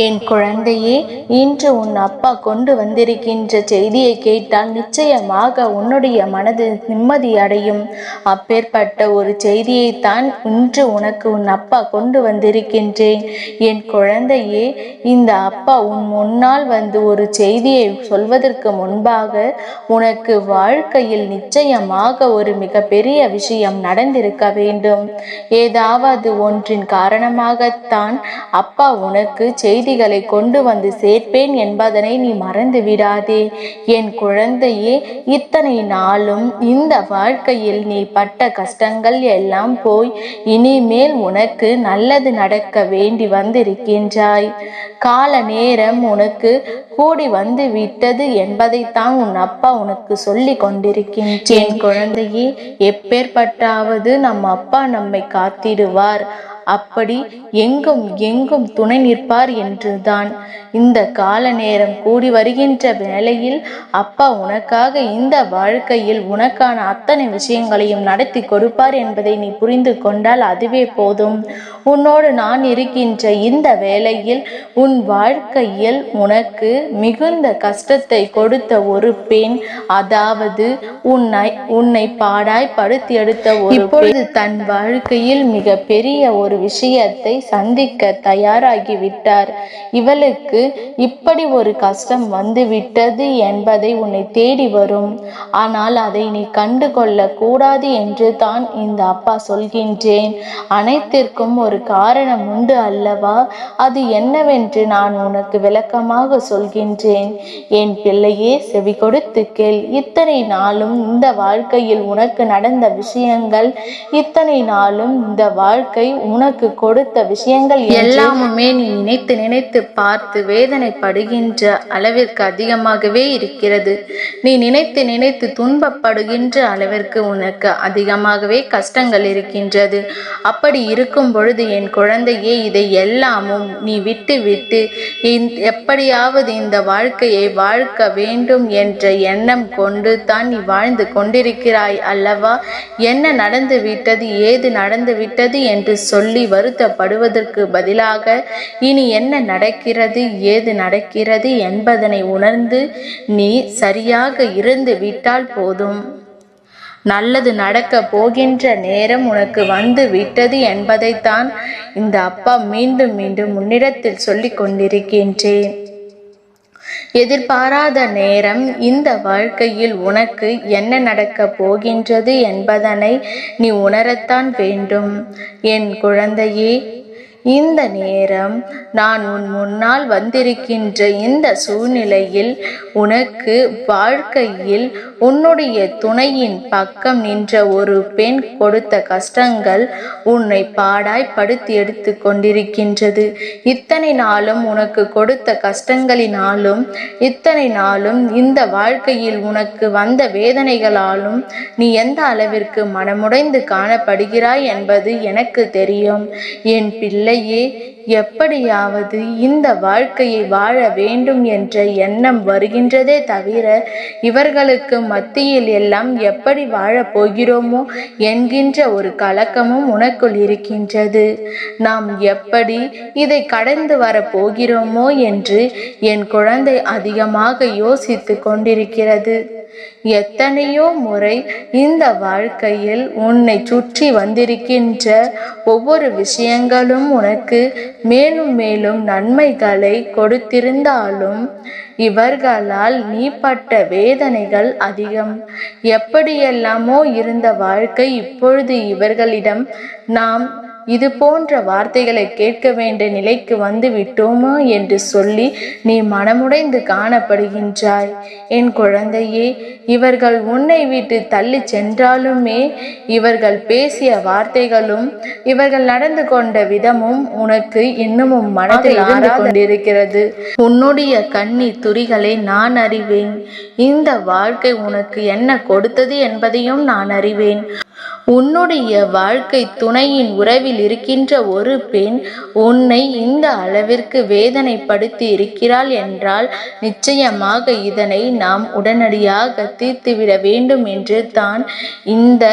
என் குழந்தையே, இன்று உன் அப்பா கொண்டு வந்திருக்கின்ற செய்தியை கேட்டால் நிச்சயமாக உன்னுடைய மனது நிம்மதி அடையும். அப்பேற்பட்ட ஒரு செய்தியைத்தான் இன்று உனக்கு உன் அப்பா கொண்டு வந்திருக்கின்றேன். என் குழந்தையே, இந்த அப்பா உன் முன்னால் வந்து ஒரு செய்தியை சொல்வதற்கு முன்பாக உனக்கு வாழ்க்கையில் நிச்சயமாக ஒரு மிகப்பெரிய விஷயம் நடந்திருக்க வேண்டும். ஏதாவது ஒன்றின் காரணமாகத்தான் அப்பா உனக்கு செய்திகளை கொண்டு வந்து சேர்ப்பேன் என்பதனை நீ மறந்து விடாதே. என் குழந்தையே, இத்தனை நாளும் இந்த வாழ்க்கையில் நீ பட்ட கஷ்டங்கள் எல்லாம் போய் இனிமேல் உனக்கு நல்லது நடக்க வேண்டி வந்திருக்கின்றாய். கால நேரம் உனக்கு கூடி வந்து விட்டது என்பதைத்தான் உன் அப்பா உனக்கு சொல்லி கொண்டிருக்கின்றேன். குழந்தையே, எப்பேற்பட்டாவது நம் அப்பா நம்மை காத்திடுவார். அப்படி எங்கும் எங்கும் துணை நிற்பார் என்றுதான் இந்த கால நேரம் கூடி வருகின்ற வேளையில் அப்பா உனக்காக இந்த வாழ்க்கையில் உனக்கான அத்தனை விஷயங்களையும் நடத்தி கொடுப்பார் என்பதை நீ புரிந்து கொண்டால் அதுவே போதும். உன்னோடு நான் இருக்கின்ற இந்த வேளையில் உன் வாழ்க்கையில் உனக்கு மிகுந்த கஷ்டத்தை கொடுத்த ஒரு பெண், அதாவது உன்னை பாடாய் படுத்தி எடுத்த ஒரு இப்பொழுது தன் வாழ்க்கையில் மிக பெரிய ஒரு விஷயத்தை சந்திக்க தயாராகிவிட்டார். இவளுக்கு இப்படி ஒரு கஷ்டம் வந்து விட்டது என்பதை உன்னை தேடி வரும். ஆனால் அதை நீ கண்டு கொள்ள கூடாது என்று தான் இந்த அப்பா சொல்கின்றேன். அனைத்திற்கும் ஒரு காரணம் உண்டு அல்லவா? அது என்னவென்று நான் உனக்கு விளக்கமாக சொல்கின்றேன். என் பிள்ளையே, செவி கொடுத்து கேள். இத்தனை நாளும் இந்த வாழ்க்கையில் உனக்கு நடந்த விஷயங்கள், இத்தனை நாளும் இந்த வாழ்க்கை உனக்கு கொடுத்த விஷயங்கள் எல்லாமுமே நீ நினைத்து நினைத்து பார்த்து வேதனைப்படுகின்ற அளவிற்கு அதிகமாகவே இருக்கிறது. நீ நினைத்து நினைத்து துன்பப்படுகின்ற அளவிற்கு உனக்கு அதிகமாகவே கஷ்டங்கள் இருக்கின்றது. அப்படி இருக்கும் பொழுது என் குழந்தையே, இதை எல்லாமும் நீ விட்டு விட்டு எப்படியாவது இந்த வாழ்க்கையை வாழ்க்க வேண்டும் என்ற எண்ணம் கொண்டு தான் நீ வாழ்ந்து கொண்டிருக்கிறாய் அல்லவா? என்ன நடந்து விட்டது, ஏது நடந்து விட்டது என்று சொல்லி வருத்தப்படுவதற்கு பதிலாக இனி என்ன நடக்கிறது, ஏது நடக்கிறது என்பதனை உணர்ந்து நீ சரியாக இருந்து விட்டால் போதும். நல்லது நடக்க போகின்ற நேரம் உனக்கு வந்து விட்டது என்பதைத்தான் இந்த அப்பா மீண்டும் மீண்டும் உன்னிடத்தில் சொல்லிக் கொண்டிருக்கின்றேன். எதிர்பாராத நேரம் இந்த வாழ்க்கையில் உனக்கு என்ன நடக்கப் போகின்றது என்பதனை நீ உணரத்தான் வேண்டும். என் குழந்தையே, இந்த நேரம் நான் உன் முன்னால் வந்திருக்கின்ற இந்த சூழ்நிலையில் உனக்கு வாழ்க்கையில் உன்னுடைய துணையின் பக்கம் நின்ற ஒரு பெண் கொடுத்த கஷ்டங்கள் உன்னை பாடாய் படுத்தி எடுத்து கொண்டிருக்கின்றது. இத்தனை நாளும் உனக்கு கொடுத்த கஷ்டங்களினாலும், இத்தனை நாளும் இந்த வாழ்க்கையில் உனக்கு வந்த வேதனைகளாலும் நீ எந்த அளவிற்கு மனமுடைந்து காணப்படுகிறாய் என்பது எனக்கு தெரியும். என் பிள்ளை, எப்படியாவது இந்த வாழ்க்கையை வாழ வேண்டும் என்ற எண்ணம் வருகின்றதே தவிர இவர்களுக்கு மத்தியில் எல்லாம் எப்படி வாழப் போகிறோமோ என்கின்ற ஒரு கலக்கமும் உனக்குள் இருக்கின்றது. நாம் எப்படி இதை கடந்து வர போகிறோமோ என்று என் குழந்தை அதிகமாக யோசித்து கொண்டிருக்கிறது. எத்தனையோ முறை இந்த வாழ்க்கையில் உன்னை சுற்றி வந்திருக்கின்ற ஒவ்வொரு விஷயங்களும் உனக்கு மேலும் மேலும் நன்மைகளை கொடுத்திருந்தாலும் இவர்களால் நீ பட்ட வேதனைகள் அதிகம். எப்படியெல்லாமோ இருந்த வாழ்க்கை இப்பொழுது இவர்களிடம் நாம் இது போன்ற வார்த்தைகளை கேட்க வேண்டிய நிலைக்கு வந்து விட்டோமோ என்று சொல்லி நீ மனமுடைந்து காணப்படுகின்றாய். என் குழந்தையே, இவர்கள் உன்னை விட்டு தள்ளி சென்றாலுமே இவர்கள் பேசிய வார்த்தைகளும் இவர்கள் நடந்து கொண்ட விதமும் உனக்கு இன்னமும் மனதில் ஆறாது கொண்டிருக்கிறது. உன்னுடைய கண்ணீர் துளிகளை நான் அறிவேன். இந்த வாழ்க்கை உனக்கு என்ன கொடுத்தது என்பதையும் நான் அறிவேன். உன்னுடைய வாழ்க்கை துணையின் உறவில் இருக்கின்ற ஒரு பெண் உன்னை இந்த அளவிற்கு வேதனைப்படுத்தி இருக்கிறாள் என்றால் நிச்சயமாக இதனை நாம் உடனடியாக தீர்த்துவிட வேண்டும் என்று தான் இந்த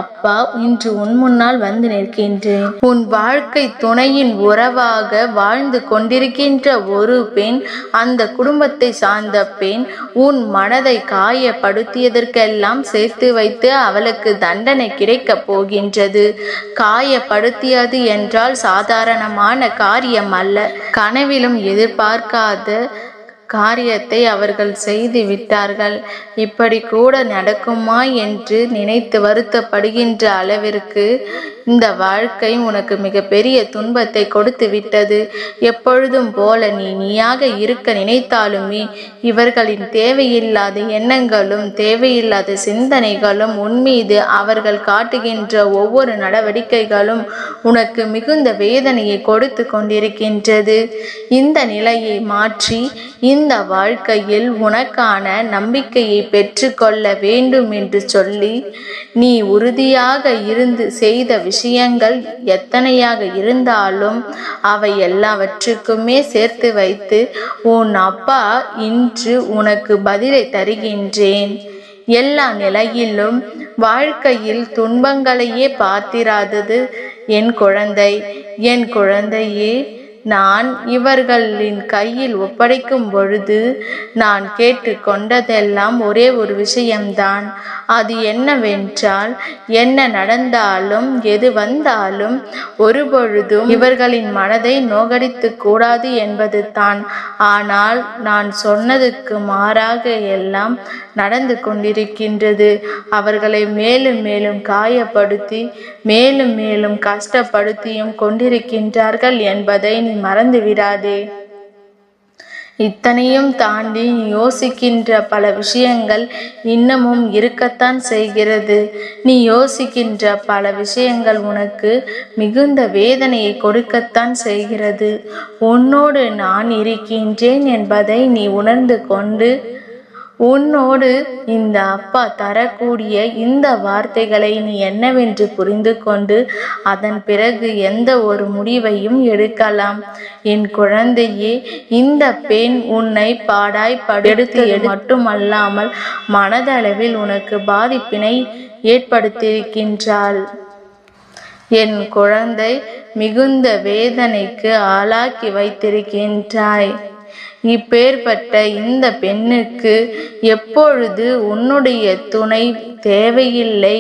அப்பா இன்று உன் முன்னால் வந்து நிற்கின்றேன். உன் வாழ்க்கை துணையின் உறவாக வாழ்ந்து கொண்டிருக்கின்ற ஒரு பெண், அந்த குடும்பத்தை சார்ந்த பெண் உன் மனதை காயப்படுத்தியதற்கெல்லாம் சேர்த்து வைத்து அவளுக்கு தண்டனை கிடைக்கப் போகின்றது. காயப்படுத்தியது என்றால் சாதாரணமான காரியம் அல்ல. கனவிலும் எதிர்பார்க்காத காரியத்தை அவர்கள் செய்து விட்டார்கள். இப்படி கூட நடக்குமா என்று நினைத்து வருத்தப்படுகின்ற அளவிற்கு இந்த வாழ்க்கை உனக்கு மிகப்பெரிய துன்பத்தை கொடுத்து விட்டது. எப்பொழுதும் போல நீயாக இருக்க நினைத்தாலுமே இவர்களின் தேவையில்லாத எண்ணங்களும் தேவையில்லாத சிந்தனைகளும் உன்மீது அவர்கள் காட்டுகின்ற ஒவ்வொரு நடவடிக்கைகளும் உனக்கு மிகுந்த வேதனையை கொடுத்து கொண்டிருக்கின்றது. இந்த நிலையை மாற்றி இந்த வாழ்க்கையில் உனக்கான நம்பிக்கையை பெற்றுக்கொள்ள வேண்டும் என்று சொல்லி நீ உறுதியாக இருந்து செய்த விஷயங்கள் எத்தனையாக இருந்தாலும் அவை எல்லாவற்றுக்குமே சேர்த்து வைத்து உன் அப்பா இன்று உனக்கு பதிலை தருகின்றேன். எல்லா நிலையிலும் வாழ்க்கையில் துன்பங்களையே பார்த்திராதது என் குழந்தை. என் குழந்தையே, நான் இவர்களின் கையில் ஒப்படைக்கும் பொழுது நான் கேட்டு கொண்டதெல்லாம் ஒரே ஒரு விஷயம்தான். அது என்னவென்றால், என்ன நடந்தாலும் எது வந்தாலும் ஒருபொழுதும் இவர்களின் மனதை நோகடித்து கூடாது என்பது தான். ஆனால் நான் சொன்னதுக்கு மாறாக எல்லாம் நடந்து கொண்டிருக்கின்றது. அவர்களை மேலும் மேலும் காயப்படுத்தி மேலும் மேலும் கஷ்டப்படுத்தியும் கொண்டிருக்கின்றார்கள் என்பதை நீ மறந்து விடாதே. இத்தனையும் தாண்டி நீ யோசிக்கின்ற பல விஷயங்கள் இன்னமும் இருக்கத்தான் செய்கிறது. நீ யோசிக்கின்ற பல விஷயங்கள் உனக்கு மிகுந்த வேதனையை கொடுக்கத்தான் செய்கிறது. உன்னோடு நான் இருக்கின்றேன் என்பதை நீ உணர்ந்து கொண்டு உன்னோடு இந்த அப்பா தரக்கூடிய இந்த வார்த்தைகளை நீ என்னவென்று புரிந்து கொண்டு அதன் பிறகு எந்த ஒரு முடிவையும் எடுக்கலாம். என் குழந்தையே, இந்த பெண் உன்னை பாடாய் படுத்தியது மட்டுமல்லாமல் மனதளவில் உனக்கு பாதிப்பினை ஏற்படுத்தியிருக்கின்றாள். என் குழந்தை, மிகுந்த வேதனைக்கு ஆளாக்கி வைத்திருக்கின்றாய். இப்பேற்பட்ட இந்த பெண்ணுக்கு எப்பொழுது உன்னுடைய துணை தேவையில்லை,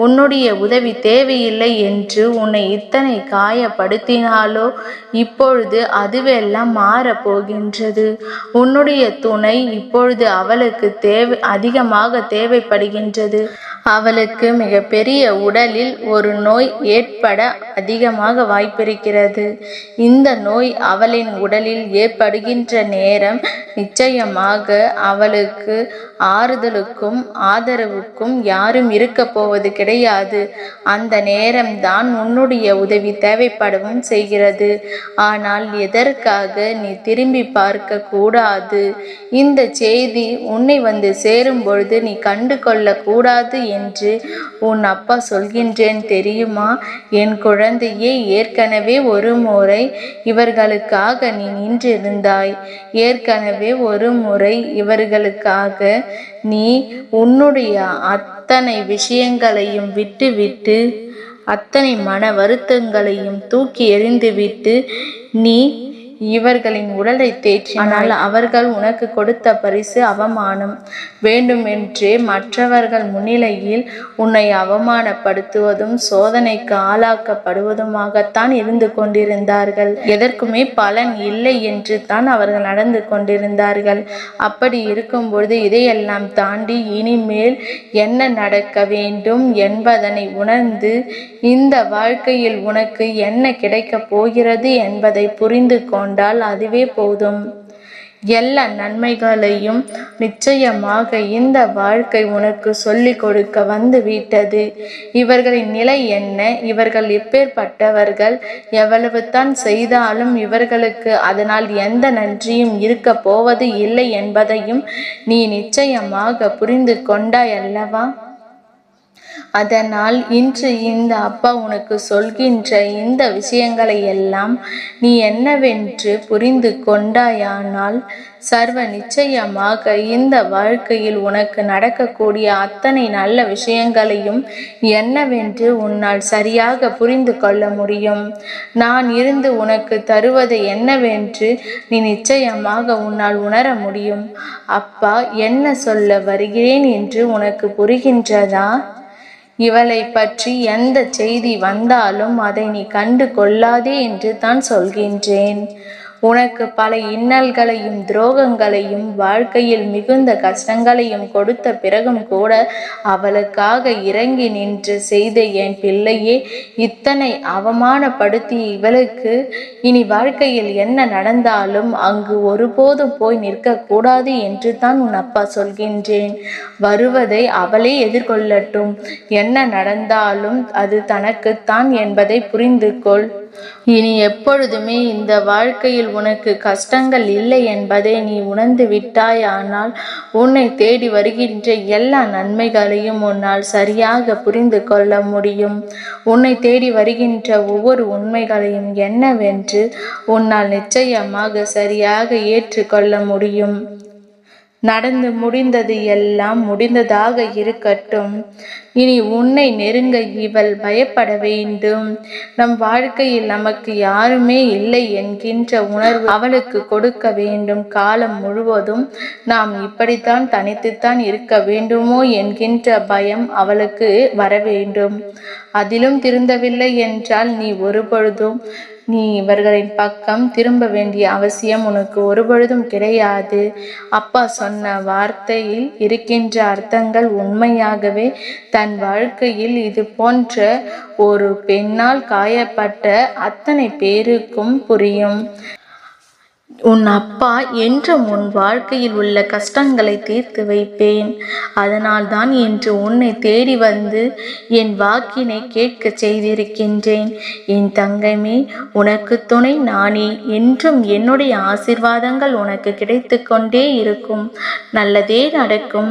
உன்னுடைய உதவி தேவையில்லை என்று உன்னை இத்தனை காயப்படுத்தினாலோ இப்பொழுது அதுவெல்லாம் மாறப்போகின்றது. உன்னுடைய துணை இப்பொழுது அவளுக்கு அதிகமாக தேவைப்படுகின்றது. அவளுக்கு மிகப்பெரிய உடலில் ஒரு நோய் ஏற்பட அதிகமாக வாய்ப்பிருக்கிறது. இந்த நோய் அவளின் உடலில் ஏற்படுகின்ற நேரம் நிச்சயமாக அவளுக்கு ஆறுதலுக்கும் ஆதரவுக்கும் யாரும் இருக்க போவது கிடையாது. அந்த நேரம்தான் உன்னுடைய உதவி தேவைப்படவும் செய்கிறது. ஆனால் எதற்காக நீ திரும்பி பார்க்க கூடாது? இந்த செய்தி உன்னை வந்து சேரும் பொழுது நீ கண்டு கொள்ள கூடாது என்று உன் அப்பா சொல்கின்றேன் தெரியுமா? என் குழந்தையே, ஏற்கனவே ஒரு முறை இவர்களுக்காக நீ நின்றிருந்தாய். ஏற்கனவே ஒரு முறை இவர்களுக்காக நீ உன்னுடைய அத்தனை விஷயங்களையும் விட்டுவிட்டு அத்தனை மன வருத்தங்களையும் தூக்கி எறிந்துவிட்டு நீ இவர்களின் உடலை தேற்றி. ஆனால் அவர்கள் உனக்கு கொடுத்த பரிசு அவமானம். வேண்டுமென்றே மற்றவர்கள் முன்னிலையில் உன்னை அவமானப்படுத்துவதும் சோதனைக்கு ஆளாக்கப்படுவதுமாகத்தான் இருந்து கொண்டிருந்தார்கள். எதற்குமே பலன் இல்லை என்று தான் அவர்கள் நடந்து கொண்டிருந்தார்கள். அப்படி இருக்கும்பொழுது இதையெல்லாம் தாண்டி இனிமேல் என்ன நடக்க வேண்டும் என்பதனை உணர்ந்து இந்த வாழ்க்கையில் உனக்கு என்ன கிடைக்கப் போகிறது என்பதை புரிந்து கொண்டால் அதுவே போதும். எல்லா நன்மைகளையும் நிச்சயமாக இந்த வாழ்க்கை உனக்கு சொல்லிக் கொடுக்க வந்து விட்டது. இவர்களின் நிலை என்ன, இவர்கள் எப்பேற்பட்டவர்கள், எவ்வளவு தான் செய்தாலும் இவர்களுக்கு அதனால் எந்த நன்றியும் இருக்க போவது இல்லை என்பதையும் நீ நிச்சயமாக புரிந்து கொண்டாய் அல்லவா? அதனால் இன்று இந்த அப்பா உனக்கு சொல்கின்ற இந்த விஷயங்களை எல்லாம் நீ என்னவென்று புரிந்து கொண்டாயானால் சர்வ நிச்சயமாக இந்த வாழ்க்கையில் உனக்கு நடக்கக்கூடிய அத்தனை நல்ல விஷயங்களையும் என்னவென்று உன்னால் சரியாக புரிந்து கொள்ள முடியும். நான் இருந்து உனக்கு தருவது என்னவென்று நீ நிச்சயமாக உன்னால் உணர முடியும். அப்பா என்ன சொல்ல வருகிறேன் என்று உனக்கு புரிகின்றதா? இவளை பற்றி எந்த செய்தி வந்தாலும் அதை நீ கண்டு கொள்ளாதே என்று தான் சொல்கின்றேன். உனக்கு பல இன்னல்களையும் துரோகங்களையும் வாழ்க்கையில் மிகுந்த கஷ்டங்களையும் கொடுத்த பிறகும் கூட அவளுக்காக இறங்கி நின்று செய்த என் பிள்ளையே, இத்தனை அவமானப்படுத்தி இவளுக்கு இனி வாழ்க்கையில் என்ன நடந்தாலும் அங்கு ஒருபோதும் போய் நிற்கக்கூடாது என்று தான் உன் அப்பா சொல்கின்றேன். வருவதை அவளே எதிர்கொள்ளட்டும். என்ன நடந்தாலும் அது தனக்குத்தான் என்பதை புரிந்து கொள். இனி எப்பொழுதுமே இந்த வாழ்க்கையில் உனக்கு கஷ்டங்கள் இல்லை என்பதை நீ உணர்ந்து விட்டாயானால் உன்னை தேடி வருகின்ற எல்லா நன்மைகளையும் உன்னால் சரியாக புரிந்து கொள்ள முடியும். உன்னை தேடி வருகின்ற ஒவ்வொரு உண்மைகளையும் என்னவென்று உன்னால் நிச்சயமாக சரியாக ஏற்றுக்கொள்ள முடியும். நடந்து முடிந்தது எல்லாம் முடிந்ததாக இருக்கட்டும். இனி உன்னை நெருங்க இவள் பயப்பட வேண்டும். நம் வாழ்க்கையில் நமக்கு யாருமே இல்லை என்கின்ற உணர்வு அவளுக்கு கொடுக்க வேண்டும். காலம் முழுவதும் நாம் இப்படித்தான் தனித்துத்தான் இருக்க வேண்டுமோ என்கின்ற பயம் அவளுக்கு வர வேண்டும். அதிலும் திருந்தவில்லை என்றால் நீ இவர்களின் பக்கம் திரும்ப வேண்டிய அவசியம் உனக்கு ஒருபொழுதும் கிடையாது. அப்பா சொன்ன வார்த்தையில் இருக்கின்ற அர்த்தங்கள் உண்மையாகவே தன் வாழ்க்கையில் இது போன்ற ஒரு பெண்ணால் காயப்பட்ட அத்தனை பேருக்கும் புரியும். உன் அப்பா என்றும் உன் வாழ்க்கையில் உள்ள கஷ்டங்களை தீர்த்து வைப்பேன். அதனால்தான் இன்று உன்னை தேடி வந்து என் வாக்கினை கேட்க செய்திருக்கின்றேன். என் தங்கமே, உனக்கு துணை நானே. என்றும் என்னுடைய ஆசீர்வாதங்கள் உனக்கு கிடைத்து கொண்டே இருக்கும். நல்லதே நடக்கும்.